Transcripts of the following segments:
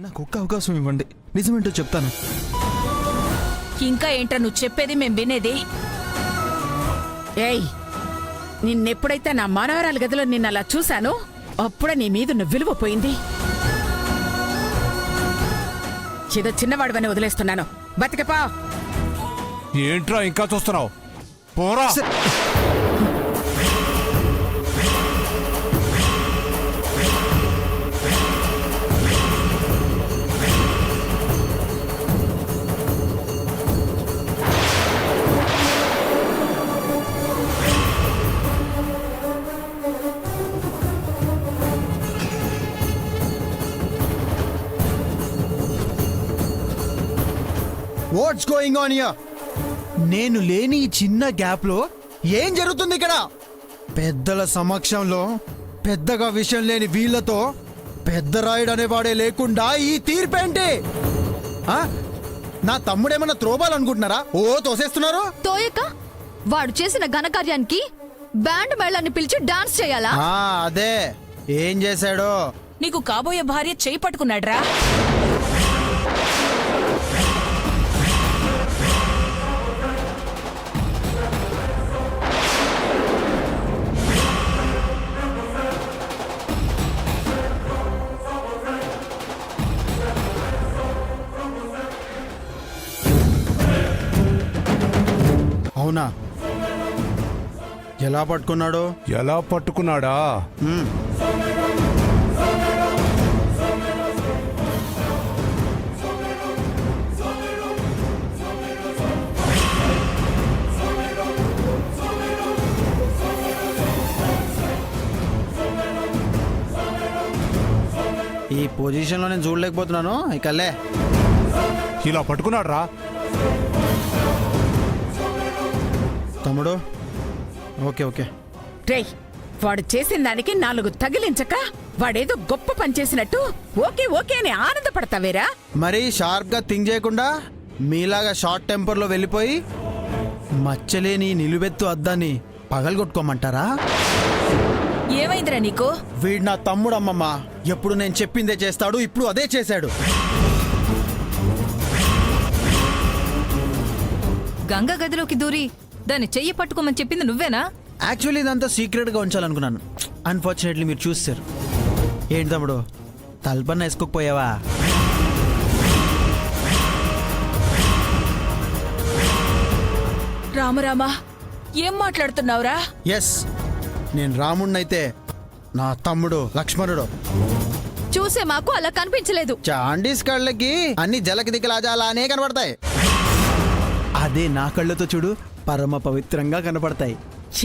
నాకు ఒక్క అవకాశం ఇవ్వండి, నిజమేంటో చెప్తాను. ఇంకా ఏంట్రా నువ్వు చెప్పేది మేం వినేది? ఏయ్, నిన్నెప్పుడైతే నా మనవరాలి గదిలో నిన్న అలా చూశానో అప్పుడే నీ మీదున్న విలువ పోయింది. ఏదో చిన్నవాడివని వదిలేస్తున్నాను, బతికపా. ఏంట్రా ఇంకా చూస్తున్నావు? పోరా. What's going on here? నేను లేని ఈ చిన్న గ్యాప్ లో ఏం జరుగుతుంది ఇక్కడ? పెద్దల సమక్షంలో పెద్దగా విషయం లేని వీళ్ళతో పెద్ద రాయుడు అనేవాడే లేకుండా ఈ తీర్పేంటి? ఆ? నా తమ్ముడేమన్నా త్రోబాలనుకుంటున్నారా? ఓ తోసేస్తున్నారు. తోయక వాడు చేసిన ఘనకార్యానికి బ్యాండ్ మేళాన్ని పిలిచి డాన్స్ చేయాలా? అదే ఏం చేశాడో. నీకు కాబోయే భార్య చేయి పట్టుకున్నాడ్రా. అవునా? ఎలా పట్టుకున్నాడు? ఎలా పట్టుకున్నాడా? ఈ పొజిషన్ లో నేను చూడలేకపోతున్నాను. ఇకలే ఇలా పట్టుకున్నాడ్రా. తమ్ముడు, ఓకే ఓకే. రేయ్, వాడు చేసిన దానికి 4 తగిలించక వాడేదో గొప్ప పని చేసినట్టు ఓకే ఓకే అని ఆనందపడతావేరా? మరి షార్ప్ గా థింక్ చేయకుండా మీలాగా షార్ట్ టెంపర్ లో వెళ్ళిపోయి మచ్చలేని నిలువెత్తు అద్దాన్ని పగలగొట్టుకోమంటారా? ఏమైందిరా నీకు? వీడు నా తమ్ముడు అమ్మమ్మ. ఎప్పుడు నేను చెప్పిందే చేస్తాడు, ఇప్పుడు అదే చేశాడు. గంగ గదిలోకి దూరి దాన్ని చెయ్యి పట్టుకోమని చెప్పింది నువ్వేనా? యాక్చువల్లీ ఇదంతా సీక్రెట్ గా ఉంచాలనుకున్నాను. అన్ఫార్చునేట్లీ మీరు చూస్తారు. ఏంటి తమ్ముడు, తలపన్న వేసుకోకపోయావా? రామరామా, ఏం మాట్లాడుతున్నావురా? ఎస్, నేను రాముణ్ణైతే నా తమ్ముడు లక్ష్మణుడు. చూసే మాకు అలా కనిపించలేదు. చాండీస్ కళ్ళకి అన్ని జలకి దిక్కలాజాలానే కనబడతాయి. అదే నా కళ్ళతో చూడు, పరమ పవిత్రంగా కనపడతాయి.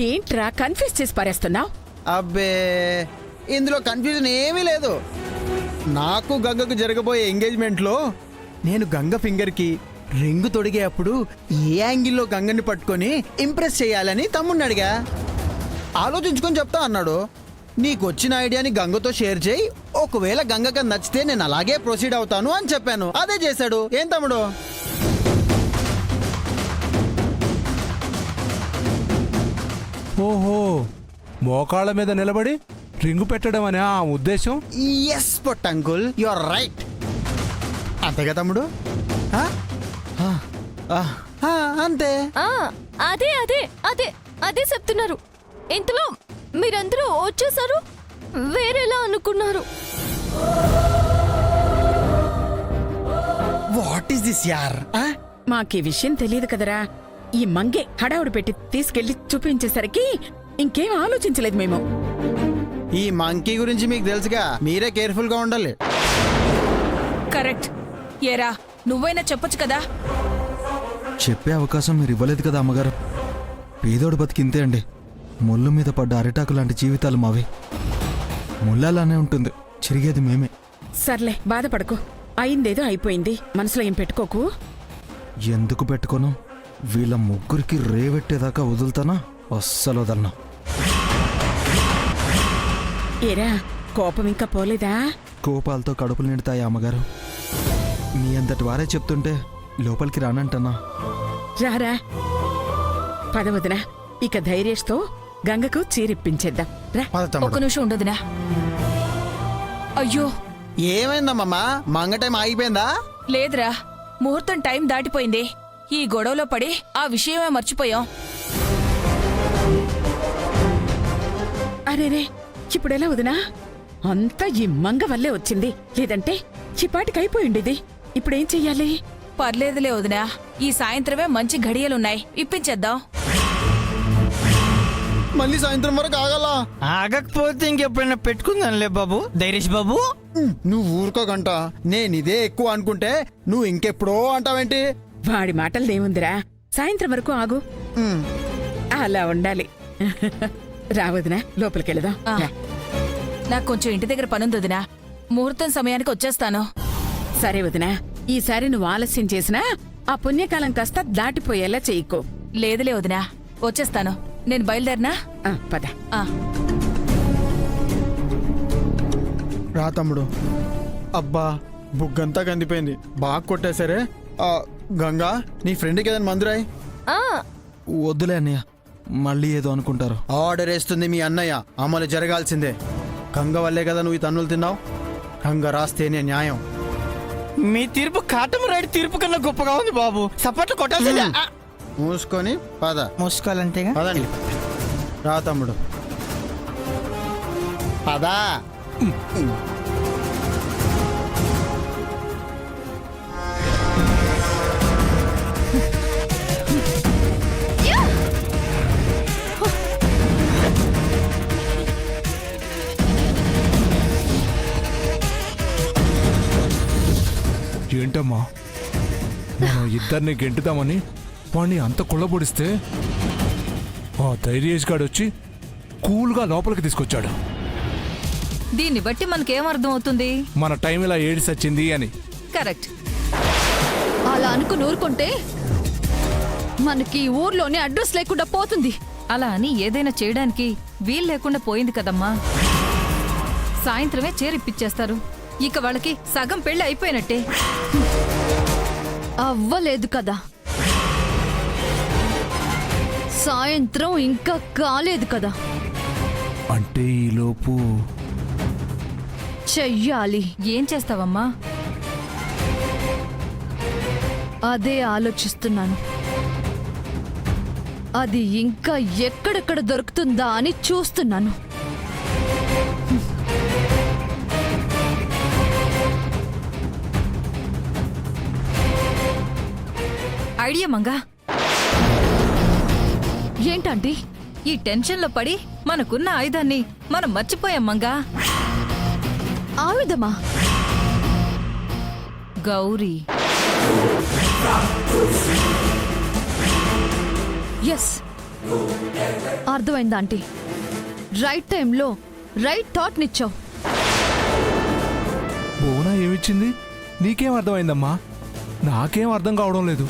ఏంట్రా కన్ఫ్యూజ్ చేసి పారేస్తున్నావు? అబ్బే, ఇందులో కన్ఫ్యూజన్ ఏమీ లేదు. నాకు గంగకు జరగబోయే ఎంగేజ్మెంట్ లో నేను గంగ ఫింగర్ కి రింగు తొడిగే అప్పుడు ఏ యాంగిల్లో గంగని పట్టుకొని ఇంప్రెస్ చేయాలని తమ్ముడిని అడిగా. ఆలోచించుకొని చెప్తా అన్నాడు. నీకు వచ్చిన ఐడియాని గంగతో షేర్ చేయి, ఒకవేళ గంగకి నచ్చితే నేను అలాగే ప్రొసీడ్ అవుతాను అని చెప్పాను. అదే చేశాడు. ఏం తమ్ముడు? ఓహో, మోకాళ్ళ మీద నిలబడి రింగు పెట్టడం అనే ఆ ఉద్దేశం? ఎస్ పొట్టంకుల్, యు ఆర్ రైట్. అంతేగా తమ్ముడు? అంతే. అదే అదే అదే అదే చెప్తున్నారు. ఇంతలో మీరందరూ వచ్చేసారు, వేరేలా అనుకున్నారు. వాట్ ఈస్ దిస్ యార్? మాకీ విషయం తెలియదు కదరా. ఈ మంగే హడావుడు పెట్టి తీసుకెళ్లి చూపించేసరికి ఇంకేం ఆలోచించలేదు మేము. ఈ మంకీ గురించి మీకు తెలుసుగా, మీరే కేర్ఫుల్ గా ఉండాలి. కరెక్ట్. ఏరా, నువ్వైనా చెప్పొచ్చు కదా. చెప్పే అవకాశం మీరు ఇవ్వలేదు కదా అమ్మగారు. పేదోడు బతికింతే అండి. ముళ్ళు మీద పడ్డ అరిటాకు లాంటి జీవితాలు మావి. ముళ్ళలానే ఉంటుంది, చిరిగేది మేమే. సర్లే, బాధపడకు. అయిందేదో అయిపోయింది, మనసులో ఏం పెట్టుకోకు. ఎందుకు పెట్టుకోను? వీళ్ళ ముగ్గురికి రేవెట్టేదాకా వదులుతానా? అస్సలు వదలనా. ఏరా, కోపం ఇంకా పోలేదా? కోపాలతో కడుపులు నిండుతాయి అమ్మగారు. మీ అంతటి వారే చెప్తుంటే లోపలికి రానంటన్నా. రారా, పదవదినా. ఇక ధైర్యంతో గంగకు చీరిప్పించేద్దాం రా. ఒక్క నిమిషం ఉండదునా. అయ్యో, ఏమైందమ్మా? మంగ టైం ఆగిపోయిందా? లేదురా, ముహూర్తం టైం దాటిపోయింది. ఈ గొడవలో పడి ఆ విషయమే మర్చిపోయాం. అరేరే, ఇప్పుడెలా వదినా? అంతా ఈ మంగ వల్లే వచ్చింది. లేదంటే చిపాటికి అయిపోయిండేది. ఇప్పుడేం చెయ్యాలి? పర్లేదులే వదినా, ఈ సాయంత్రమే మంచి ఘడియలున్నాయి, ఇప్పించేద్దాం. మళ్ళీ సాయంత్రం వరకు ఆగాల? ఆగకపోతే ఇంకెప్పుడైనా పెట్టుకుందాంలే బాబు. ధైర్యష్ బాబు, నువ్వు ఊరుకోగంట. నేను ఇదే ఎక్కువ అనుకుంటే నువ్వు ఇంకెప్పుడో అంటావేంటి? వాడి మాటలదేముందిరా, సాయంత్రం వరకు ఆగు. ఉమ్, అలా ఉండాలి. రావదినా, లోపలికెళదాం. ఆ. నాకు కొంచెం ఇంటి దగ్గర పనుంది వదినా, ముహూర్తం సమయానికి వచ్చేస్తాను. సరే వదినా, ఈసారి నువ్వు ఆలస్యం చేసినా ఆ పుణ్యకాలం కాస్త దాటిపోయేలా చెయ్యకు. లేదులే వదినా, వచ్చేస్తాను. నేను బయలుదేరినా? పద. ఆ. రా తమ్ముడు. అబ్బా, బుగ్గంతా కందిపోయింది. బాగా కొట్టేసరే. గంగా, నీ ఫ్రెండ్కి ఏదైనా మందురాయి. వద్దులే అన్నయ్య, మళ్ళీ ఏదో అనుకుంటారు. ఆర్డర్ వేస్తుంది మీ అన్నయ్య, అమలు జరగాల్సిందే. గంగ వల్లే కదా నువ్వు ఈ తన్నులు తిన్నావు. గంగ రాస్తేనే న్యాయం. మీ తీర్పు కాటం రైడ్ తీర్పు కన్నా గొప్పగా ఉంది బాబు. సపోర్ట్ కొట్టాల్సిందే. మూసుకొని పద. మూసుకోవాలంతేగా. పదండి. రా తమ్ముడు, పదా. ఏంటమ్మా, మనం ఇద్దరిని గెంటుదామని వాణ్ణి అంత కుళ్ళబొడిస్తే ఆ ధైర్యేష్ గాడు వచ్చి కూల్గా లోపలికి తీసుకొచ్చాడు. దీన్ని బట్టి మనకేం అర్థం అవుతుంది? మన టైం ఇలా ఏడిసొచ్చింది అని. కరెక్ట్. అలా అనుకుని ఊరుకుంటే మనకి ఊర్లోనే అడ్రస్ లేకుండా పోతుంది. అలా అని ఏదైనా చేయడానికి వీలు లేకుండా పోయింది కదమ్మా. సాయంత్రమే చేరిప్పిచ్చేస్తారు. ఇక వాళ్ళకి సగం పెళ్లి అయిపోయినట్టే. అవ్వలేదు కదా, సాయంత్రం ఇంకా కాలేదు కదా. అంటే ఈలోపు చెయ్యాలి. ఏం చేస్తావమ్మా? అదే ఆలోచిస్తున్నాను. అది ఇంకా ఎక్కడెక్కడ దొరుకుతుందా అని చూస్తున్నాను. ఐడియా మంగా. ఏంటండి? ఈ టెన్షన్లో పడి మనకున్న ఆయుధాన్ని మనం మర్చిపోయాం మంగా. ఆయుధమా? గౌరీ. ఎస్, అర్థమైందా ఆంటీ? రైట్ టైంలో రైట్ థాట్ నిచ్చావు. బోనా ఏమిచ్చింది? నీకేం అర్థమైందమ్మా? నాకేం అర్థం కావడం లేదు.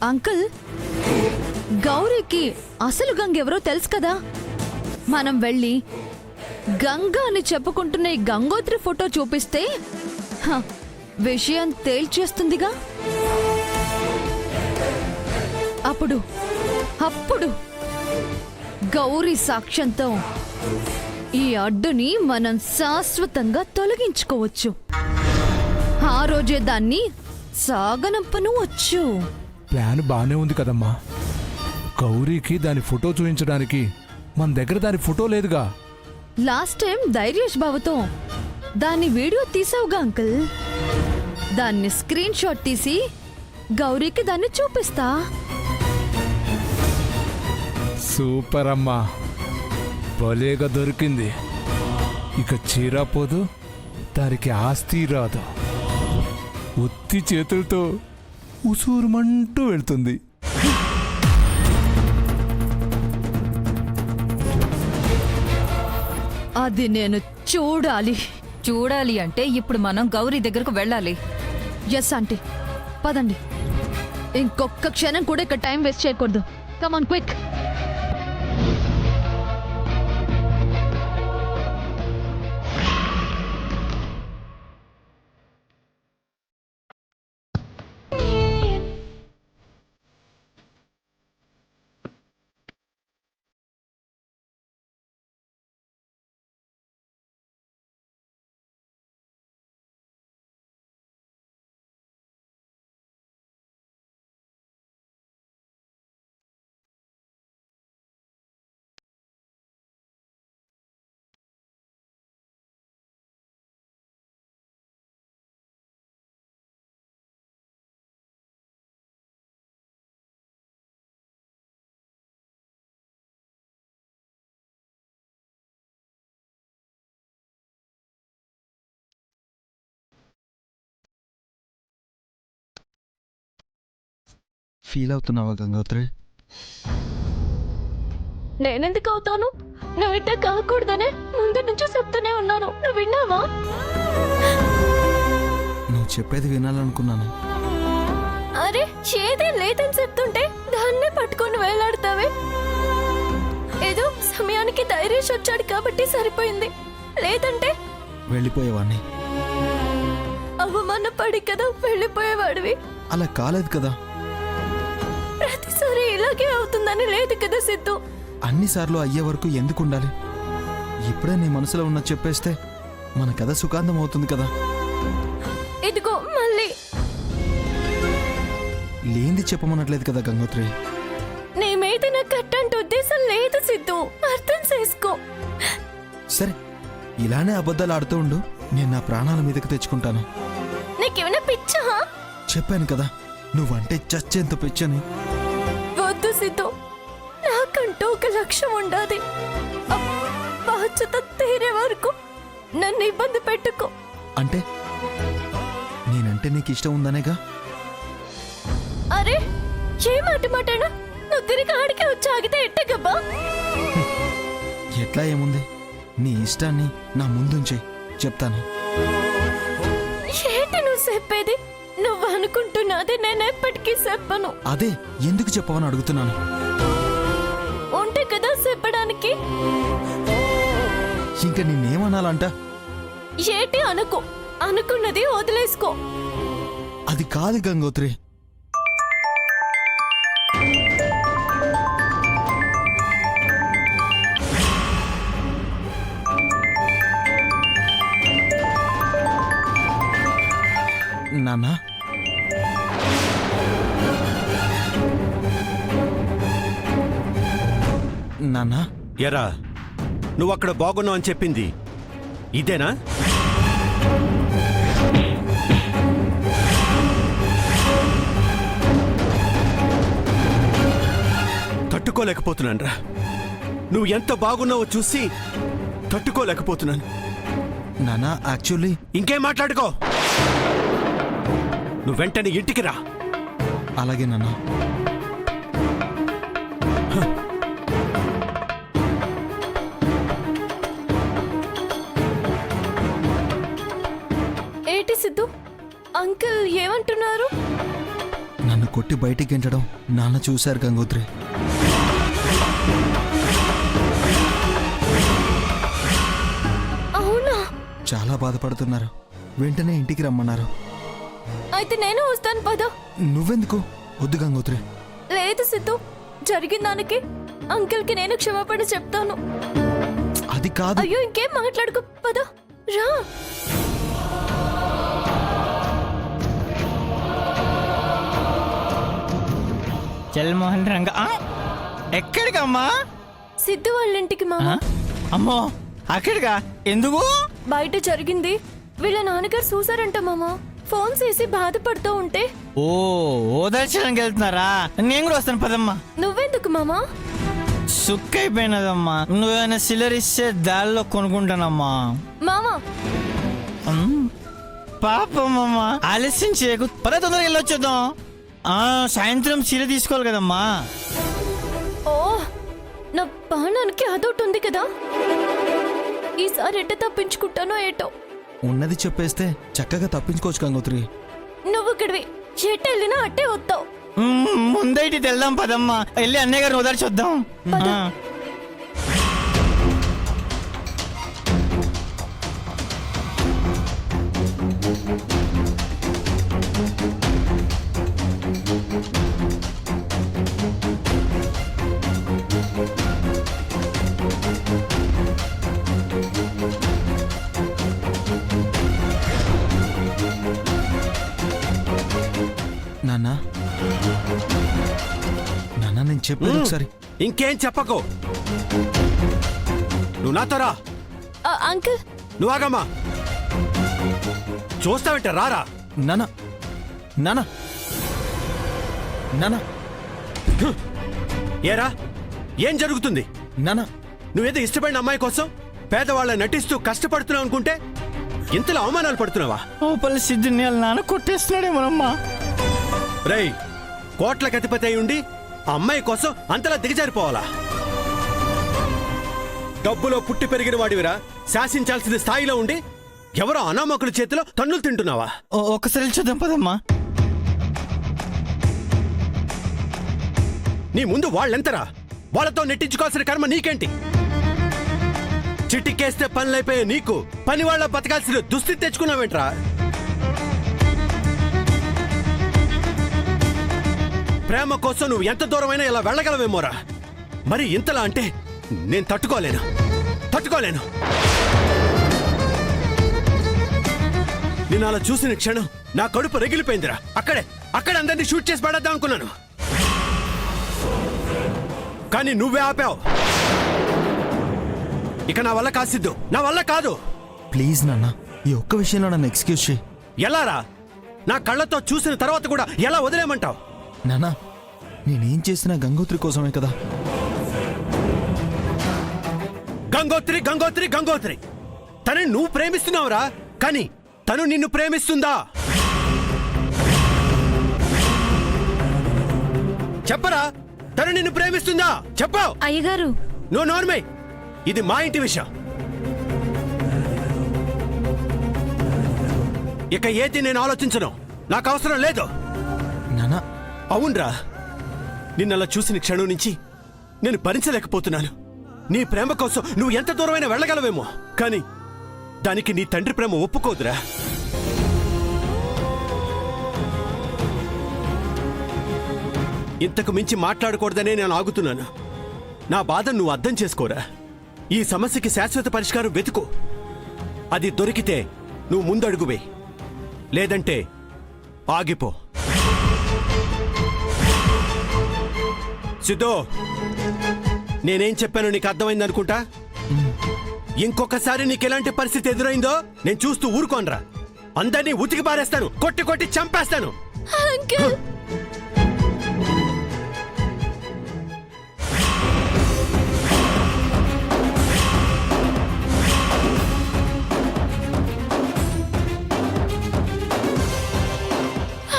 అంకుల్, గౌరీకి అసలు గంగ ఎవరో తెలుసు కదా. మనం వెళ్ళి గంగ అని చెప్పుకుంటున్న ఈ గంగోత్రి ఫోటో చూపిస్తే విషయం తేల్చేస్తుందిగా. అప్పుడు అప్పుడు గౌరీ సాక్ష్యంతో ఈ అడ్డుని మనం శాశ్వతంగా తొలగించుకోవచ్చు. ఆ రోజే దాన్ని సాగనంపను వచ్చు. ప్లాన్ బానే ఉంది కదమ్మా. గౌరీకి దాని ఫోటో చూపించడానికి మన దగ్గర దాని ఫోటో లేదుగా. లాస్ట్ టైం ధైర్యేష్ బాబుతో దాన్ని వీడియో తీసావుగా అంకుల్. దాన్ని స్క్రీన్ షాట్ తీసి గౌరీకి దాన్ని చూపిస్తా. సూపర్ అమ్మా, భలేగా దొరికింది. ఇక చీరా పోదు, దానికి ఆస్తి రాదు. ఉత్తి చేతులతో ఉసూరుమంటూ వెళ్తుంది. అది నేను చూడాలి. చూడాలి అంటే ఇప్పుడు మనం గౌరీ దగ్గరకు వెళ్ళాలి. ఎస్ ఆంటీ, పదండి. ఇంకొక క్షణం కూడా ఇక్కడ టైం వేస్ట్ చేయకూడదు. Come on, quick. ఫీల్ అవుతున్నావా గంగోత్రి? నేనెందుకు అవుతాను? నువ్వు ఇట్లా కాకూడదనే ముందు నుంచి చెప్తూనే ఉన్నాను. నువ్వు విన్నావా? నువ్వు చెప్పేది వినాలనుకున్నాను. అరే ఏదే లేదని చెప్తుంటే దాన్నే పట్టుకొని వేలాడతావే. ఏదో సమయానికి ధైర్యం వచ్చాడు కాబట్టి సరిపోయింది, లేదంటే వెళ్ళిపోయేవాడిని. అవమానపడి కదా వెళ్ళిపోయేవాడివి. అలా కాలేదు కదా. ప్రతిసారి ఇలాగే అవుతుందని లేదు కదా సిద్ధు. అన్నిసార్లు అయ్యే వరకు ఎందుకు ఉండాలి? ఇప్పుడే నీ మనసులో ఉన్న చెప్పేస్తే మన కథ సుఖాంతం అవుతుంది కదా. ఇదిగో మళ్ళీ లేంది చెప్పమనట్లేదు కదా గంగోత్రి. నీ మీద నాకు కట్టంటే ఉద్దేశం లేదు సిద్ధు, అర్థం చేసుకో. సరే, ఇలానే అబద్ధాలు ఆడుతూ ఉండు, నేను నా ప్రాణాల మీదకి తెచ్చుకుంటాను. నీకేమైనా పిచ్చా? చెప్పాను కదా నువ్వంటే చచ్చేంత పిచ్చని. వద్దు సిద్ధు, నాకంటూ ఒక లక్ష్యం ఉండాలి. ఆ బాధ్యత తీరే వరకు నన్ను ఇబ్బంది పెట్టుకో. అంటే నేనంటే నీకు ఇష్టం ఉందనేగా? అరే ఏ మాట మాటనా? నువ్వు తిరిగి ఆడికి వచ్చి ఆగితే ఎట్టగబ్బా? ఎట్లా ఏముంది, నీ ఇష్టాన్ని నా ముందుంచే చెప్తాను. ఏంటి నువ్వు చెప్పేది? నువ్వు అనుకుంటున్నది నేను ఎప్పటికీ చెప్పను. అదే ఎందుకు చెప్పవని అడుగుతున్నాను. ఉంటే కదా చెప్పడానికి. ఇంకా నిన్నేమనాలంట? ఏటి అనుకో, అనుకున్నది వదిలేసుకో. అది కాదు గంగోత్రి. నాన్న, నాన్న, ఎరా నువ్వక్కడ బాగున్నావు అని చెప్పింది ఇదేనా? తట్టుకోలేకపోతున్నాను రా. నువ్వు ఎంత బాగున్నావో చూసి తట్టుకోలేకపోతున్నాను. నాన్న, యాక్చువల్లీ ఇంకేం మాట్లాడుకో. నువ్వు వెంటనే ఇంటికి రా. అలాగే నాన్న. ఏటి సిద్ధు, అంకుల్ ఏమంటున్నారు? నన్ను కొట్టి బయటికి గెంటడం నాన్న చూశారు గంగోత్రి. అవునా? చాలా బాధపడుతున్నారు. వెంటనే ఇంటికి రమ్మన్నారు. అయితే నేను వస్తాను పద. నువ్వెందుకు? వద్దు గంగోత్రి. లేదు సిద్ధు, జరిగిన దానికి అంకుల్ కి నేను క్షమాపణ చెప్తాను. అది కాదు. అయ్యో ఇంకేం మాట్లాడుకో, పద రా. జల్మోహన్ రంగ ఎక్కడికమ్మా? సిద్ధు వాళ్ళ ఇంటికి మామ. అమ్మో, అక్కడికా? ఎందుకు? బయట జరిగింది వీళ్ళ నాన్నగారు చూసారంట మామ. ఫోన్ చేసి బాధపడుతూ ఉంటే. ఓ ఓదార్చడానికి వెళ్తున్నారా? నేను కూడా వస్తాను పదమ్మా. నువ్వెందుకు మామా? సుక్కైపోయినదమ్మా. నువ్వేమైనా సిల్లర్ ఇస్తే దారిలో కొనుక్కుంటానమ్మా. మామా పాపమ్మా, ఆలస్యం చేయకు, పద తొందరగా వెళ్ళొచ్చేద్దాం. సాయంత్రం చీర తీసుకోవాలి కదమ్మా. ఓ నా బాణానికి అదొకటి ఉంది కదా, ఈసారి ఎట్ట తప్పించుకుంటానో ఏటో. ఉన్నది చెప్పేస్తే చక్కగా తప్పించుకోవచ్చు గంగోత్రి. నువ్వు ఇక్కడివి ఎట్ట వెళ్ళినా అట్టే వస్తావు. ముందైతే వెళ్దాం పదమ్మా. వెళ్ళి అన్నయ్య గారిని ఓదార్చి వద్దాం. నాన్న, నాన్న, నేను చెప్పేది ఒకసారి. ఇంకేం చెప్పకో. నువ్వు నాతో రా. అంకుల్ నువ్వు ఆగమ్మా. చూస్తావేంట, రారా. నాన్న, నాన్న, నాన్న, ఏరా ఏం జరుగుతుంది? నాన్న, నువ్వేదో ఇష్టపడిన అమ్మాయి కోసం పేదవాళ్ళ నటిస్తూ కష్టపడుతున్నావు అనుకుంటే ఇంతలో అవమానాలు పడుతున్నావా? ఓపల్లి సిద్ధుని వాళ్ళ నాన్న కొట్టేస్తున్నాడేమోనమ్మా. రేయ్, కోట్లకు అధిపతి అయి ఉండి ఆ అమ్మాయి కోసం అంతలా దిగజారిపోవాలా? డబ్బులో పుట్టి పెరిగిన వాడివిరా, శాసించాల్సిన స్థాయిలో ఉండి ఎవరో అనామకుల చేతిలో తన్నులు తింటున్నావా? ఒకసారి చూద్దాం పదమ్మా. నీ ముందు వాళ్ళెంతరా? వాళ్ళతో నెట్టించుకోవాల్సిన కర్మ నీకేంటి? చిటికేస్తే పనులైపోయే నీకు పని వాళ్ళ బతకాల్సిన దుస్థితి తెచ్చుకున్నావేంట్రా? ప్రేమ కోసం నువ్వు ఎంత దూరమైనా ఇలా వెళ్ళగలవేమోరా. మరి ఇంతలా అంటే నేను తట్టుకోలేను. నేను అలా చూసిన క్షణం నా కడుపు రగిలిపోయిందిరా. అక్కడే అందరినీ షూట్ చేసి పడేద్దాం అనుకున్నాను, కానీ నువ్వే ఆపావు. ఇక నా వల్ల కాదు సిద్ధు, నా వల్ల కాదు. ప్లీజ్ నాన్న, ఈ ఒక్క విషయంలో నన్ను ఎక్స్క్యూజ్ చేయి. ఎలారా? నా కళ్ళతో చూసిన తర్వాత కూడా ఎలా వదిలేమంటావు? నాన్న, నేనేం చేసినా గంగోత్రి కోసమే కదా. గంగోత్రి తనని నువ్వు ప్రేమిస్తున్నావురా, కానీ తను నిన్ను ప్రేమిస్తుందా? చెప్పరా, తను నిన్ను ప్రేమిస్తుందా? చెప్పు. అయ్యగారు, నువ్వు నోర్మే, ఇది మా ఇంటి విషయం. ఇక ఏది నేను ఆలోచించను, నాకు అవసరం లేదు. నాన్న, అవునరా, నిన్నలా చూసిన క్షణం నుంచి నేను భరించలేకపోతున్నాను. నీ ప్రేమ కోసం నువ్వు ఎంత దూరమైనా వెళ్ళగలవేమో, కానీ దానికి నీ తండ్రి ప్రేమ ఒప్పుకోదురా. ఇంతకు మించి మాట్లాడకూడదనే నేను ఆగుతున్నాను. నా బాధ నువ్వు అర్థం చేసుకోరా. ఈ సమస్యకి శాశ్వత పరిష్కారం వెతుకు. అది దొరికితే నువ్వు ముందడుగువే, లేదంటే ఆగిపో. సిద్ధు, నేనేం చెప్పానో నీకు అర్థమైంది అనుకుంటా. ఇంకొకసారి నీకు ఎలాంటి పరిస్థితి ఎదురైందో నేను చూస్తూ ఊరుకోనరా. అందరినీ ఉతికి పారేస్తాను, కొట్టి చంపేస్తాను. అంకుల్,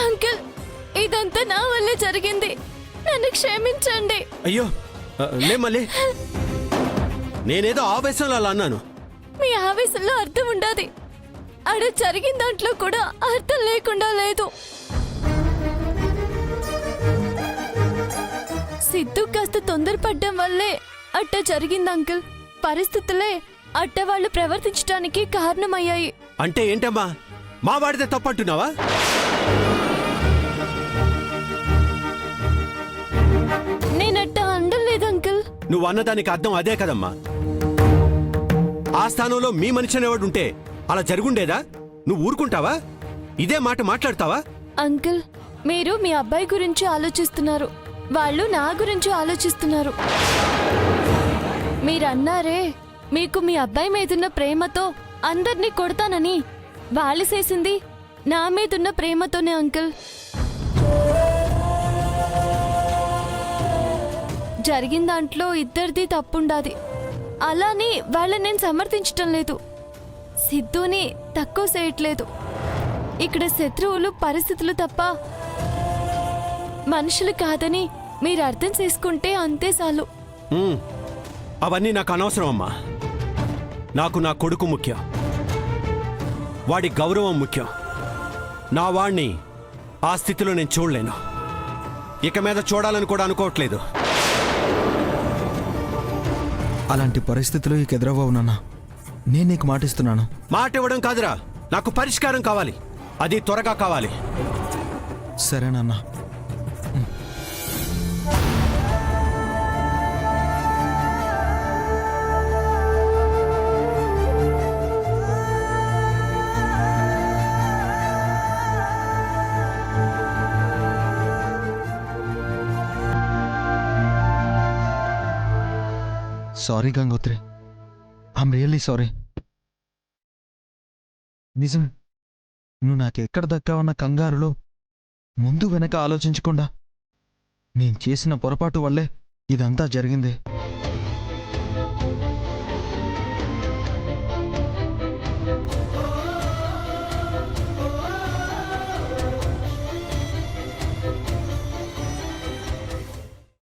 అంకుల్, ఇదంతా నా వల్లే జరిగింది. నన్ను క్షమించండి. అయ్యో లే మళ్ళీ, నేనేదో ఆవేశంలో అలా అన్నాను. మీ ఆవేశంలో అర్థం ఉండాది. అడ జరిగిన దాంట్లో కూడా అర్థం లేకుండా లేదు. సిద్ధు కాస్త తొందరపడ్డం వల్లే అట్ట జరిగింది అంకుల్. పరిస్థితులే అట్ట వాళ్ళు ప్రవర్తించడానికి కారణమయ్యాయి. అంటే ఏంటమ్మా, మా వాడితే తప్పంటున్నావా? నేనట్ట అనలేదు అంకుల్. నువ్వు అన్నదానికి అర్థం అదే కదమ్మా. ఆ స్థానంలో మీ మనిషి అనేవాడు ఉంటే అలా జరుగుండేదా? నువ్వు ఊరుకుంటావా? ఇదే మాట మాట్లాడతావా? అంకుల్, మీరు మీ అబ్బాయి గురించి ఆలోచిస్తున్నారు, వాళ్ళు నా గురించి ఆలోచిస్తున్నారు. మీరన్నారే మీకు మీ అబ్బాయి మీదున్న ప్రేమతో అందర్నీ కొడతానని. వాళ్ళు చేసింది నా మీదున్న ప్రేమతోనే అంకుల్. జరిగిన దాంట్లో ఇద్దరిది తప్పుండాది. అలాని వాళ్ళని నేను సమర్థించటం లేదు, సిద్ధుని తక్కువ చేయట్లేదు. ఇక్కడ శత్రువులు పరిస్థితులు తప్ప మనుషులు కాదని మీరు అర్థం చేసుకుంటే అంతే చాలు. అవన్నీ నాకు అనవసరం అమ్మా. నాకు నా కొడుకు ముఖ్యం, వాడి గౌరవం ముఖ్యం. నా వాణ్ణి ఆ స్థితిలో నేను చూడలేను, ఇక మీద చూడాలని కూడా అనుకోవట్లేదు. అలాంటి పరిస్థితులు ఇక ఎదురవ్వవు నాన్న. నేను నీకు మాటిస్తున్నాను. మాట ఇవ్వడం కాదురా, నాకు పరిష్కారం కావాలి, అది త్వరగా కావాలి. సరే నాన్న. Sorry Gangotri, I'm really sorry. నిజం, నువ్వు నాకెక్కడ దక్కావన్న కంగారులో ముందు వెనక ఆలోచించకుండా నేను చేసిన పొరపాటు వల్లే ఇదంతా జరిగింది.